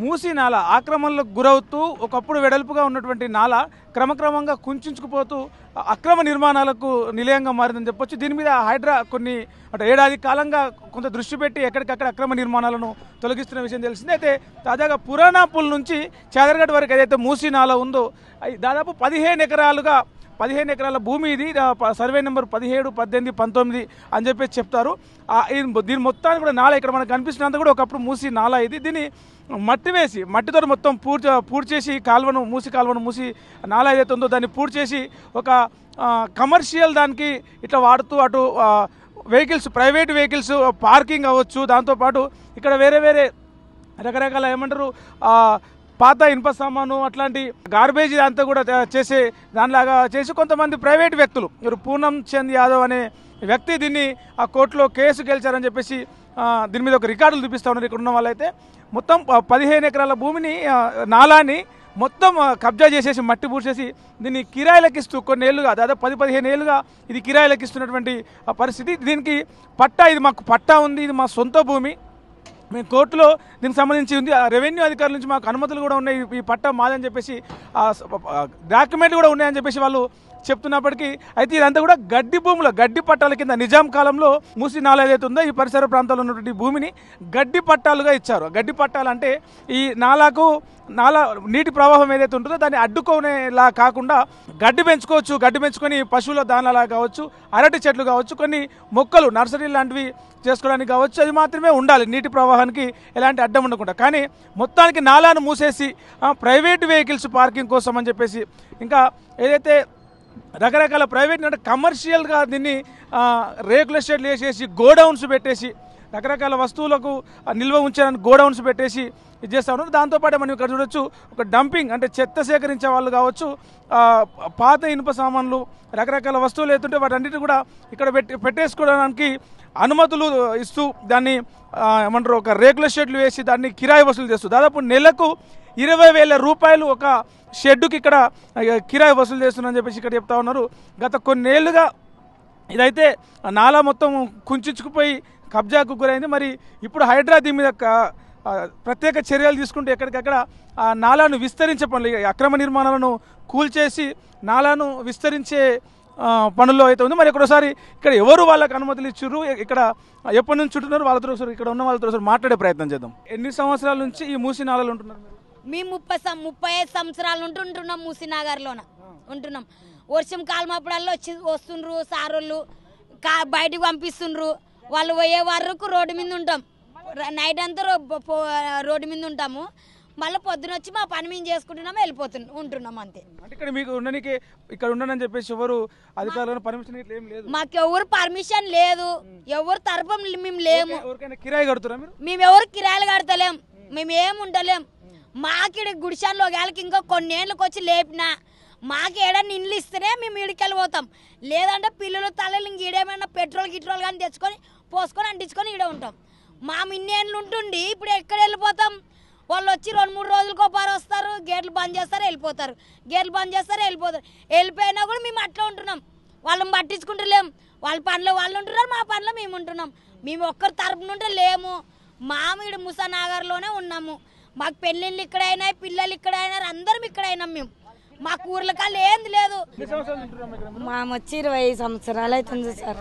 మూసీ నాల ఆక్రమణలకు గురవుతూ ఒకప్పుడు వెడల్పుగా ఉన్నటువంటి నాల క్రమక్రమంగా కుంచుకుపోతూ అక్రమ నిర్మాణాలకు నిలయంగా మారిందని చెప్పొచ్చు. దీని మీద హైడ్రా కొన్ని అంటే ఏడాది కాలంగా కొంత దృష్టి పెట్టి ఎక్కడికక్కడ అక్రమ నిర్మాణాలను తొలగిస్తున్న విషయం తెలిసింది. అయితే తాజాగా పురాణాపుల్ నుంచి చాదర్ఘట్ వరకు ఏదైతే మూసీ నాల ఉందో దాదాపు 15 ఎకరాల భూమి ఇది. సర్వే నెంబర్ 17, 18, 19 అని చెప్పేసి చెప్తారు. దీని మొత్తాన్ని కూడా నాల ఇక్కడ మనకు కనిపిస్తున్నంత కూడా ఒకప్పుడు మూసీ నాల ఇది. దీన్ని మట్టి వేసి మట్టితో మొత్తం పూర్తి చేసి మూసీ నాల ఏదైతే ఉందో దాన్ని పూర్తి చేసి ఒక కమర్షియల్ దానికి ఇట్లా వాడుతూ అటు వెహికల్స్ ప్రైవేట్ వెహికల్స్ పార్కింగ్ అవ్వచ్చు. దాంతోపాటు ఇక్కడ వేరే రకరకాల ఏమంటారు పాత ఇనుప సామాను అట్లాంటి గార్బేజ్ అంతా కూడా చేసే దానిలాగా చేసి కొంతమంది ప్రైవేట్ వ్యక్తులు పూనం చంద్ యాదవ్ అనే వ్యక్తి దీన్ని ఆ కోర్టులో కేసు గెలిచారని చెప్పేసి దీని మీద ఒక రికార్డులు చూపిస్తూ ఉన్నారు. ఇక్కడ ఉన్న వాళ్ళైతే మొత్తం 15 ఎకరాల భూమిని నాలాని మొత్తం కబ్జా చేసేసి మట్టి పూడ్చేసి దీన్ని కిరాయిలకు ఇస్తూ కొన్ని ఏళ్ళుగా దాదాపు 10-15 ఏళ్ళుగా ఇది కిరాయిలకు ఇస్తున్నటువంటి పరిస్థితి. దీనికి ఇది మాకు పట్టా ఉంది, ఇది మా సొంత భూమి, మేము కోర్టులో దీనికి సంబంధించి ఉంది, రెవెన్యూ అధికారుల నుంచి మాకు అనుమతులు కూడా ఉన్నాయి, ఈ పట్టా మాదని చెప్పేసి డాక్యుమెంట్లు కూడా ఉన్నాయని చెప్పేసి వాళ్ళు చెప్తున్నప్పటికీ అయితే ఇదంతా కూడా గడ్డి పట్టాల కింద నిజాం కాలంలో మూసీ నాల ఏదైతే ఉందో ఈ పరిసర ప్రాంతాల్లో ఉన్నటువంటి భూమిని గడ్డి పట్టాలుగా ఇచ్చారు. గడ్డి పట్టాలు అంటే ఈ నాల నీటి ప్రవాహం ఏదైతే ఉంటుందో దాన్ని అడ్డుకునేలా కాకుండా గడ్డి పెంచుకొని పశువుల దానాలా కావచ్చు, అరటి చెట్లు కావచ్చు, కొన్ని మొక్కలు నర్సరీ లాంటివి చేసుకోవడానికి కావచ్చు, అది మాత్రమే ఉండాలి నీటి ప్రవాహానికి ఎలాంటి అడ్డం ఉండకుండా. కానీ మొత్తానికి నాలాను మూసేసి ప్రైవేట్ వెహికల్స్ పార్కింగ్ కోసం అని చెప్పేసి ఇంకా ఏదైతే రకరకాల ప్రైవేట్ అంటే కమర్షియల్గా దీన్ని రేకుల షెడ్లు వేసేసి గోడౌన్స్ పెట్టేసి రకరకాల వస్తువులకు నిల్వ ఉంచడానికి గోడౌన్స్ పెట్టేసి ఇది చేస్తూ ఉన్నారు. దాంతోపాటు మనం ఇక్కడ చూడొచ్చు ఒక డంపింగ్ అంటే చెత్త సేకరించే వాళ్ళు కావచ్చు, పాత ఇనుప సామాన్లు రకరకాల వస్తువులు ఏతుంటే వాటన్నిటి కూడా ఇక్కడ పెట్టేసుకోవడానికి అనుమతులు ఇస్తూ దాన్ని ఏమంటారు ఒక రేకుల షెడ్లు వేసి దాన్ని కిరాయి వసూలు చేస్తూ దాదాపు నెలకు 20,000 రూపాయలు ఒక షెడ్డుకి ఇక్కడ కిరాయి వసూలు చేస్తున్నారని చెప్పేసి ఇక్కడ చెప్తా ఉన్నారు. గత కొన్నేళ్లుగా ఇదైతే నాలా మొత్తం కుంచుకుపోయి కబ్జాకు గురైంది. మరి ఇప్పుడు హైడ్రా దీని మీద ప్రత్యేక చర్యలు తీసుకుంటే ఎక్కడికక్కడ నాలాను విస్తరించే పనులు అక్రమ నిర్మాణాలను కూల్చేసి నాలాను విస్తరించే పనుల్లో అయితే ఉంది. మరి ఒకసారి ఇక్కడ ఎవరు వాళ్ళకి అనుమతులు ఇచ్చారు, ఇక్కడ ఎప్పటి నుంచి ఉంటున్నారు వాళ్ళతో ఇక్కడ ఉన్న వాళ్ళతో మాట్లాడే ప్రయత్నం చేద్దాం. ఎన్ని సంవత్సరాల నుంచి ఈ మూసీ నాలలో ఉంటున్నారు? మేము 35 సంవత్సరాలు ఉంటున్నాం మూసీనగర్లోన ఉంటున్నాం. వర్షం కాలం అప్పుడల్లా వస్తుండ్రు సారోళ్ళు బయటకు పంపిస్తుండ్రు. వాళ్ళు పోయే వరకు రోడ్డు మీద ఉంటాం, నైట్ అంతా రోడ్డు మీద ఉంటాము. మళ్ళీ పొద్దున వచ్చి మా పని మేము చేసుకుంటున్నాము ఉంటున్నాం అంతే. అంటే ఇక్కడ మీకు ఉండడానికి ఇక్కడ ఉండనని చెప్పేసి ఎవరు అధికారులు పర్మిషన్ ఏం లేదు? మాకు ఎవరు పర్మిషన్ లేదు, ఎవరు తరఫం మేము లేము. కిరాయి కడుతున్నా మేము ఎవరు కిరాయిలు కడతలేం, మేము ఏం ఉండలేం. మాకిడ గుడిశాల్లో గాలికి ఇంకా కొన్నేళ్ళకి వచ్చి లేపినా మాకు ఏడన్నా ఇండ్లు ఇస్తేనే మేము ఇడికెళ్ళి పోతాం. లేదంటే పిల్లలు తల్లిలు ఇంక ఈడేమైనా పెట్రోల్ కానీ తెచ్చుకొని పోసుకొని అంటించుకొని ఈడే ఉంటాం. మా ఇన్నేళ్ళు ఉంటుండి ఇప్పుడు ఎక్కడ వెళ్ళిపోతాం? వాళ్ళు వచ్చి 2-3 రోజులకు ఒకసారి వస్తారు, గేట్లు బంద్ చేస్తారు వెళ్ళిపోతారు, వెళ్ళిపోయినా కూడా మేము అట్లా ఉంటున్నాం. వాళ్ళని పట్టించుకుంటలేం. వాళ్ళ పనిలో వాళ్ళు ఉంటున్నారు, మా పనిలో మేము ఉంటున్నాం. మేము ఒక్కరి తరపున ఉంటే లేము. మామిడి మూసీనగర్లోనే ఉన్నాము. మాకు పెళ్ళిళ్ళు ఇక్కడైనా, పిల్లలు ఇక్కడైనా, అందరం ఇక్కడైనాం. మేము మాకు ఊర్ల కాళ్ళు ఏంది లేదు. మేము వచ్చి 20 సంవత్సరాలు అవుతుంది సార్.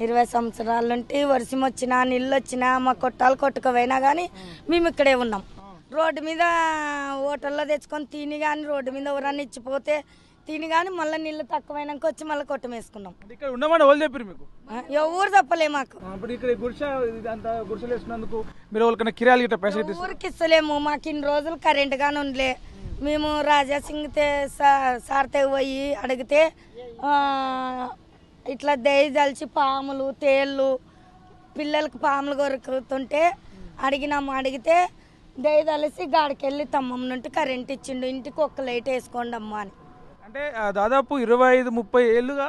20 సంవత్సరాల నుండి వర్షం వచ్చినా నీళ్ళు వచ్చినా మా కొట్టాలు కొట్టుకుపోయినా కానీ మేము ఇక్కడే ఉన్నాం. రోడ్డు మీద హోటల్లో తెచ్చుకొని తిని కానీ రోడ్డు మీద ఎవరన్నా ఇచ్చిపోతే తిని కానీ మళ్ళీ నీళ్ళు తక్కువైనాక వచ్చి మళ్ళీ కొట్టం వేసుకున్నాం. ఎవరు చెప్పలే మాకు. ఊరికి ఇస్తలేము. మాకు ఇన్ని రోజులు కరెంట్ గాని ఉండలే. మేము రాజాసింగ్ సార్తే పోయి అడిగితే ఇట్లా దయ దలిచి పాములు తేళ్ళు పిల్లలకి పాములు కొరుకుతుంటే అడిగితే దయ దలిసి గాడికెళ్ళి తమ్మం నుండి కరెంట్ ఇచ్చిండు, ఇంటికి ఒక లైట్ వేసుకోండి అమ్మా అని. అంటే దాదాపు 25-30 ఏళ్ళుగా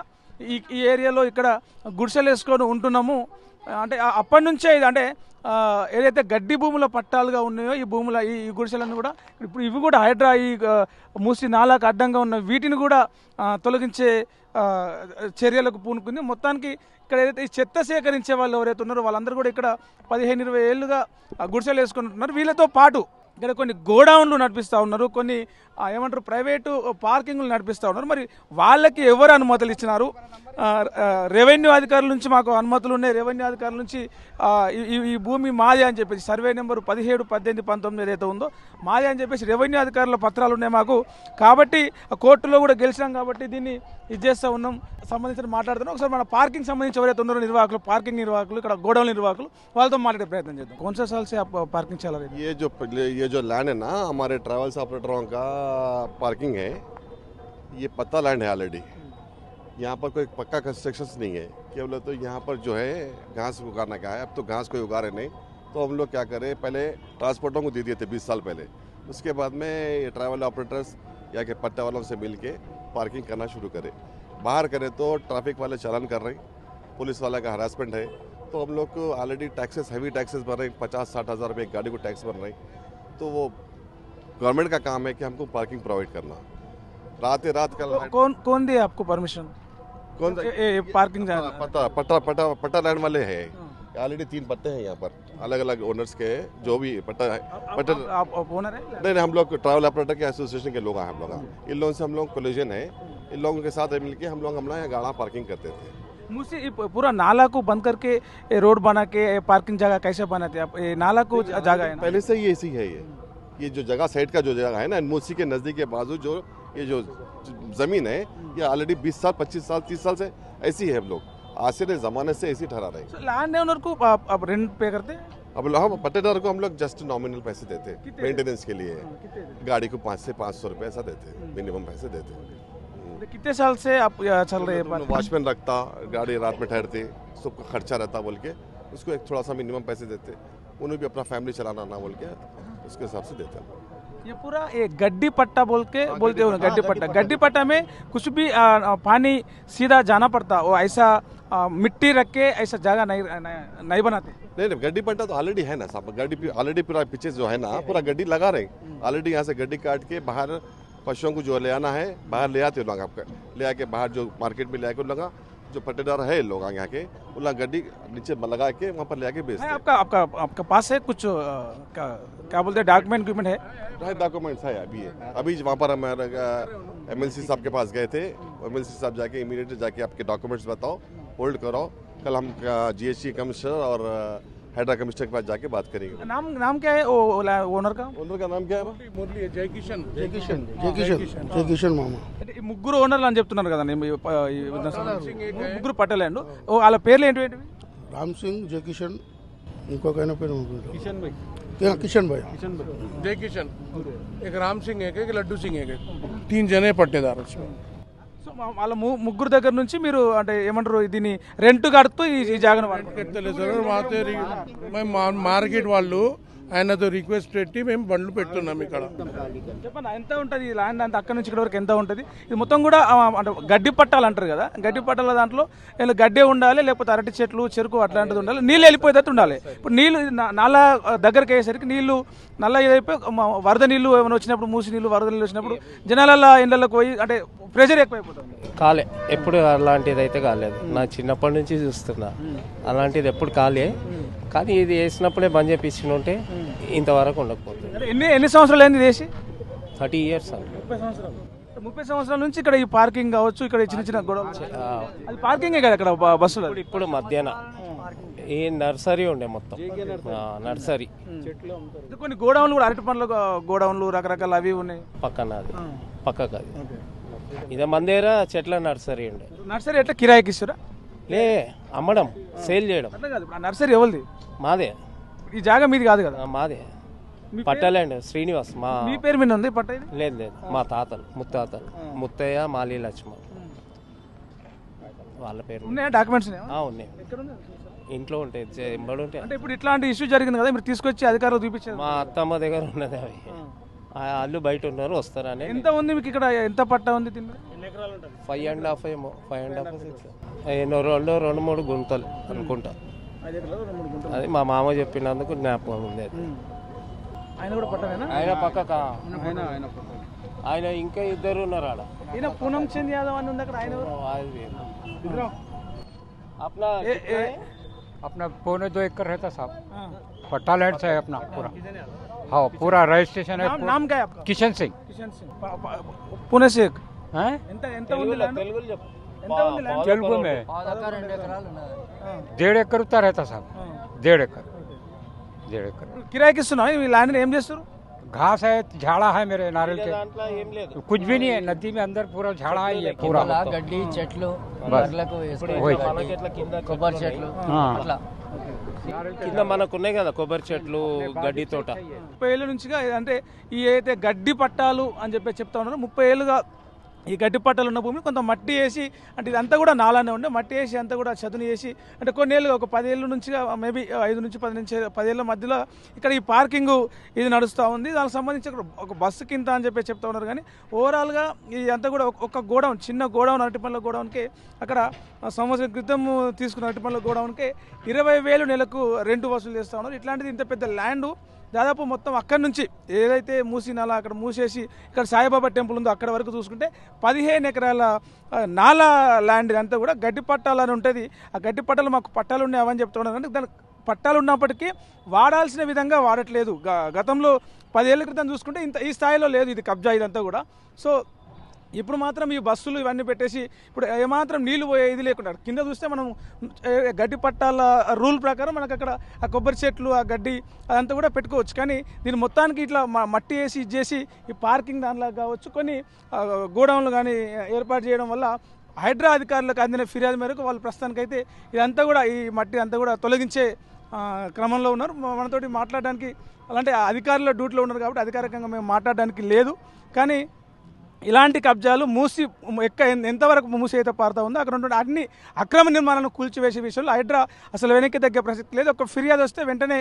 ఈ ఏరియాలో ఇక్కడ గుడిసెలు వేసుకొని ఉంటున్నాము. అంటే అప్పటి నుంచే ఇది అంటే ఏదైతే గడ్డి భూముల పట్టాలుగా ఉన్నాయో ఈ భూముల ఈ గుడిసెలన్నీ కూడా ఇప్పుడు ఇవి కూడా హైడ్రా ఈ మూసీ నాలాకు అడ్డంగా ఉన్న వీటిని కూడా తొలగించే చర్యలకు పూనుకుంది. మొత్తానికి ఇక్కడ ఏదైతే ఈ చెత్త సేకరించే వాళ్ళు ఎవరైతే ఉన్నారో వాళ్ళందరూ కూడా ఇక్కడ 15-20 ఏళ్ళుగా గుడిసెలు వేసుకుంటున్నారు. వీళ్ళతో పాటు ఇక్కడ కొన్ని గోడౌన్లు నడిపిస్తూ ఉన్నారు, కొన్ని ఏమంటారు ప్రైవేటు పార్కింగ్లు నడిపిస్తూ ఉన్నారు. మరి వాళ్ళకి ఎవరు అనుమతులు ఇచ్చినారు? రెవెన్యూ అధికారుల నుంచి మాకు అనుమతులు ఉన్నాయి, రెవెన్యూ అధికారుల నుంచి ఈ భూమి మాది అని చెప్పేసి సర్వే నెంబర్ 17, 18, 19 ఏదైతే ఉందో మాది అని చెప్పేసి రెవెన్యూ అధికారుల పత్రాలు ఉన్నాయి మాకు. కాబట్టి కోర్టులో కూడా గెలిచినాం కాబట్టి దీన్ని ఇది చేస్తూ ఉన్నాం. సంబంధించిన మాట్లాడుతున్నాం. ఒకసారి మన పార్కింగ్ సంబంధించి ఎవరైతే ఉన్నారో నిర్వాహకులు, పార్కింగ్ నిర్వాహకులు, ఇక్కడ గోడౌన్ నిర్వాహకులు, వాళ్ళతో మాట్లాడే ప్రయత్నం చేద్దాం. कौन सा साल से आप पार्किंग चला रहे हैं? ये जो लैंड है ना हमारे ट्रैवल्स ऑपरेटरों का पार्किंग है, ये पत्ता लैंड है ऑलरेडी। यहाँ पर कोई पक्का कंस्ट्रक्शन नहीं है, केवल तो यहाँ पर जो है घास उगाना का है। अब तो घास कोई उगा रहे नहीं, तो हम लोग क्या करें, पहले ट्रांसपोर्टरों को दे दिए थे 20 साल पहले। उसके बाद में ये ट्रैवल ऑपरेटर्स या के पट्टा वालों से मिल के पार्किंग करना शुरू करें। बाहर करें तो ट्रैफिक वाले चालान कर रहे हैं, पुलिस वाला का हरासमेंट है। तो हम लोग को ऑलरेडी टैक्सेस, हैवी टैक्सेस भर रहे हैं, 50-60 हज़ार रुपये एक गाड़ी को टैक्स भर रहे हैं। तो वो गवर्नमेंट का काम है कि हमको पार्किंग प्रोवाइड करना। रात कल कौन दिया आपको परमिशन कौन पार्किंग पट्टा लैंड वाले हैं। ऑलरेडी 3 पट्टे हैं यहाँ पर, अलग अलग ओनर्स के, जो भी पट्टा है। आप ओनर है? नहीं, हम लोग ट्रैवल ऑपरेटर के एसोसिएशन के लोग हैं हम लोग। इन लोगों से हम लोग कोलिजन है, इन लोगों के साथ मिलकर हम लोग यहाँ गाड़ा पार्किंग करते थे। मुझसे पूरा नाला को बंद करके रोड बना के पार्किंग जगह कैसे बनाते आप? ये नाला को जगह है ना? पहले से ही ऐसी है। ये जो जगह साइड का जो जगह है ना, मूसी के नज़दीक के बाजू जो ये जो ज़मीन है, ये ऑलरेडी 20 साल, 25 साल, 30 साल से ऐसी है। हम लोग आज से ज़माने से ऐसी ठहरा रहे हैं। लैंड ओनर को आप रेंट पे करते हैं? अब हम पट्टेदार को हम लोग जस्ट नॉमिनल पैसे देते हैं मेंटेनेंस के लिए। गाड़ी को 500 से 500 रुपये ऐसा देते हैं, मिनिमम पैसे देते हैं। कितने साल से आप चल रहे हैं? वॉचमैन रखता, गाड़ी रात में ठहरते, सबका खर्चा रहता बोल के उसको एक थोड़ा सा मिनिमम पैसे देते, उन्हें भी अपना फैमिली चलाना ना बोल के उसके हिसाब से देते हैं। ये पूरा एक गड्डी पट्टा बोलते हो ना, गड्डी पट्टा में कुछ भी पानी सीधा जाना पड़ता, वो ऐसा मिट्टी रख के ऐसा जगह नहीं बनाते। नहीं, गड्डी पट्टा तो ऑलरेडी है ना साहब। गड्डी ऑलरेडी पूरा पीछे जो है ना, पूरा गड्डी लगा रहे हैं ऑलरेडी। यहाँ से गड्डी काट के बाहर पशुओं को जो ले आना है बाहर ले आते लोग, आपका ले आके बाहर जो मार्केट में ले आके लगा, जो पट्टेदार है लोग यहाँ के, वो गड्डी नीचे लगा के वहाँ पर ले आके बेचते हैं। आपका पास है कुछ क्या बोलते हैं डॉक्यूमेंट है? डॉक्यूमेंट्स है अभी वहाँ पर हमारे MLC साहब के पास गए थे। MLC साहब जाके इमीडिएटली जाके आपके डॉक्यूमेंट्स बताओ, होल्ड कराओ। कल हम GST कमिश्नर और हैदरा कमिश्नर के पास जाके बात करेंगे। नाम क्या है ओनर का? नाम क्या है? జయకిషన్ మామ. ముగ్గురు ఓనర్లు అని చెప్తున్నారు కదా, ముగ్గురు పట్టలేండు, వాళ్ళ పేర్లు ఏంటి? రామ్ సింగ్, జయకిషన్, ఇంకొక ఆయన పేరు किशन भाई, కిషన్ భాయ్. जय किशन, एक राम सिंह है, एक लड्डू सिंह है, 3 जने पट्टेदार उसमें। సో వాళ్ళ ముగ్గురు దగ్గర నుంచి మీరు అంటే ఏమంటారు దీన్ని రెంట్ కడుతూ ఈ జాగను మార్కెట్ వాళ్ళు ఆయనతో రిక్వెస్ట్ పెట్టి మేము బండ్లు పెడుతున్నాం ఇక్కడ. చెప్పండి, ఎంత ఉంటుంది ల్యాండ్? అంటే అక్కడ నుంచి ఇక్కడ వరకు ఎంత ఉంటుంది? ఇది మొత్తం కూడా అంటే గడ్డి పట్టాలు అంటారు కదా, గడ్డి పట్టాల దాంట్లో గడ్డే ఉండాలి, లేకపోతే అరటి చెట్లు, చెరుకు అట్లాంటిది ఉండాలి, నీళ్ళు వెళ్ళిపోయేటట్టు ఉండాలి. ఇప్పుడు నీళ్ళు నల్ల దగ్గరికి అయ్యేసరికి నీళ్లు నల్ల ఇదైపోయి వరద నీళ్లు ఏమైనా వచ్చినప్పుడు, మూసి నీళ్ళు, వరద నీళ్ళు వచ్చినప్పుడు జనాల ఇళ్ళకి పోయి అంటే ప్రెషర్ ఎక్కువైపోతుంది. కాలే, ఎప్పుడు అలాంటిది అయితే కాలేదు. నా చిన్నప్పటి నుంచి చూస్తున్నా, అలాంటిది ఎప్పుడు కాలే. కానీ ఇది వేసినప్పుడే బంద్ చేపించిన ఉంటే ఇంతవరకు ఉండకపోతుంది. ఎన్ని సంవత్సరాలు అయింది వేసి? 30 years. 30 సంవత్సరాల నుంచి ఇక్కడ ఈ పార్కింగ్ కావచ్చు, ఇక్కడ చిన్న చిన్న గొడవ, అది పార్కింగే కదా ఇక్కడ బస్సులు. ఇప్పుడు మధ్యాహ్నం ఈ నర్సరీ ఉండే మొత్తం నర్సరీ, కొన్ని గోడౌన్లు కూడా, అరటి పండ్ల గోడౌన్లు రకరకాల అవి ఉన్నాయి పక్కన. అది పక్కకు అది ఇదే మన దగ్గర చెట్ల నర్సరీ ఉండే. నర్సరీ ఎట్లా కిరాయికి ఇస్తారా? లే, అమ్మడం, సేల్ చేయడం. నర్సరీ ఎవరిది? మాదే. ఈ జాగా మీది కాదు కదా? మాదే. పట్టలేండి శ్రీనివాస్. మీ పేరు మీద ఉంది పట్ట? లేదు లేదు, మా తాతలు, ముత్తాతలు, ముత్తయ్య, మాలి, లక్ష్మణ్ వాళ్ళ పేరు. ఉన్నాయా డాక్యుమెంట్స్? ఉన్నాయి, ఇంట్లో ఉంటాయి, ఎంబడి ఉంటాయి. అంటే ఇప్పుడు ఇట్లాంటి ఇష్యూ జరిగింది కదా, మీరు తీసుకొచ్చి అధికారులు చూపించారు? మా అత్తమ్మ దగ్గర ఉన్నది అవి, వాళ్ళు బయట ఉన్నారు, వస్తారని. ఎంత ఉంది మీకు ఇక్కడ? ఎంత పట్టా ఉంది? 5.5 ఏమో, 5.5, 6 2-3 గుంతలు అనుకుంటా. అది మా మామ చెప్పినందుకు జ్ఞాపకం ఉంది. ఆయన కూడా పట్టనేనా? ఆయన పక్క ఆయన ఇంకా 2 ఉన్నారు ఆడ. ఈయన పూనం చంద్ యాదవ్ అని ఉంది అక్కడ. ఆయన अपना 2.25 एकड़ रहता साहब, पट्टा लैंड से है अपना पूरा। हाँ पूरा रजिस्ट्रेशन है नाम क्या है आपका? किशन सिंह किशन सिंह पुणे से हैं ఎంత ఉంది ల్యాండ్? ఎంత ఉంది ల్యాండ్? तेलुगु में ఆ, 1.5 एकड़ उतना रहता साहब 1.5 एकड़ 1.5 एकड़ కిరాయికి ఇస్తున్నాం ఈ ల్యాండ్ ఏం చేస్తారు? घास है झाड़ा है मेरे नारियल के कुछ भी नहीं है नदी में अंदर पूरा झाड़ा है ये पूरा గడ్డి చెట్లు बस బర్లకు वही కొబ్బరి చెట్లు हाँ అట్లా కింద మనకున్నాయి కదా కొబ్బరి చెట్లు గడ్డి తోట 30 ఏళ్ళ నుంచిగా అంటే ఈ అయితే గడ్డి పట్టాలు అని చెప్పి చెప్తా ఉన్నారు. 30 ఏళ్ళుగా ఈ గడ్డి పట్టాలు ఉన్న భూమి కొంత మట్టి వేసి అంటే ఇదంతా కూడా నాలానే ఉండే మట్టి వేసి అంతా కూడా చదును చేసి అంటే కొన్ని ఏళ్ళుగా ఒక 10 ఏళ్ళ నుంచిగా మేబీ 5 నుంచి 10 ఏళ్ళ మధ్యలో ఇక్కడ ఈ పార్కింగ్ ఇది నడుస్తూ ఉంది. దానికి సంబంధించి ఒక బస్సు కింద అని చెప్పి చెప్తా ఉన్నారు. కానీ ఓవరాల్గా ఇది అంతా కూడా ఒక గోడౌన్ చిన్న గోడౌన్ అరటిపండ్ల గోడౌన్కి అక్కడ సంవత్సరం క్రితం తీసుకున్న అరటిపండ్ల గోడౌన్కి 20,000 నెలకు రెంట్ వసూలు చేస్తూ ఉన్నారు. ఇట్లాంటిది ఇంత పెద్ద ల్యాండ్ దాదాపు మొత్తం అక్కడి నుంచి ఏదైతే మూసీ నాలా అక్కడ మూసేసి ఇక్కడ సాయిబాబా టెంపుల్ ఉందో అక్కడ వరకు చూసుకుంటే 15 ఎకరాల నాలా ల్యాండ్ అంతా కూడా గడ్డి పట్టాలని ఉంటుంది. ఆ గడ్డి పట్టాలు మాకు పట్టాలు ఉన్నాయి అవని చెప్తున్నారు. అంటే దానికి పట్టాలు ఉన్నప్పటికీ వాడాల్సిన విధంగా వాడట్లేదు. గతంలో 10 ఏళ్ళ క్రితం చూసుకుంటే ఇంత ఈ స్థాయిలో లేదు ఇది కబ్జా ఇదంతా కూడా. సో ఇప్పుడు మాత్రం ఈ బస్సులు ఇవన్నీ పెట్టేసి ఇప్పుడు ఏమాత్రం నీళ్లు పోయే ఇది లేకుండా కింద చూస్తే మనం గడ్డి పట్టాల రూల్ ప్రకారం మనకు అక్కడ ఆ కొబ్బరి చెట్లు ఆ గడ్డి అదంతా కూడా పెట్టుకోవచ్చు. కానీ దీని మొత్తానికి ఇట్లా మట్టి వేసి ఇది చేసి ఈ పార్కింగ్ దానిలా కావచ్చు కొన్ని గోడౌన్లు కానీ ఏర్పాటు చేయడం వల్ల హైడ్రా అధికారులకు అందిన ఫిర్యాదు మేరకు వాళ్ళు ప్రస్తుతానికైతే ఇదంతా కూడా ఈ మట్టి అంతా కూడా తొలగించే క్రమంలో ఉన్నారు. మనతోటి మాట్లాడడానికి అలాంటి అధికారుల డ్యూటీలో ఉన్నారు కాబట్టి అధికారికంగా మేము మాట్లాడడానికి లేదు. కానీ ఇలాంటి కబ్జాలు మూసి ఎంతవరకు మూసి అయితే పారుతా ఉందో అక్కడ ఉన్నటువంటి అన్ని అక్రమ నిర్మాణాలను కూల్చివేసే విషయంలో హైడ్రా అసలు వెనక్కి తగ్గే ప్రసక్తి లేదు. ఒక ఫిర్యాదు వస్తే వెంటనే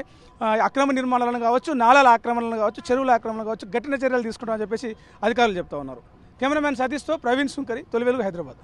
అక్రమ నిర్మాణాలను కావచ్చు నాలాల ఆక్రమణలు కావచ్చు చెరువుల ఆక్రమణలు కావచ్చు కఠిన చర్యలు తీసుకుంటామని చెప్పేసి అధికారులు చెప్తా ఉన్నారు. కెమెరామెన్ సతీష్తో ప్రవీణ్ సుంకరి, తొలి వెలుగు, హైదరాబాద్.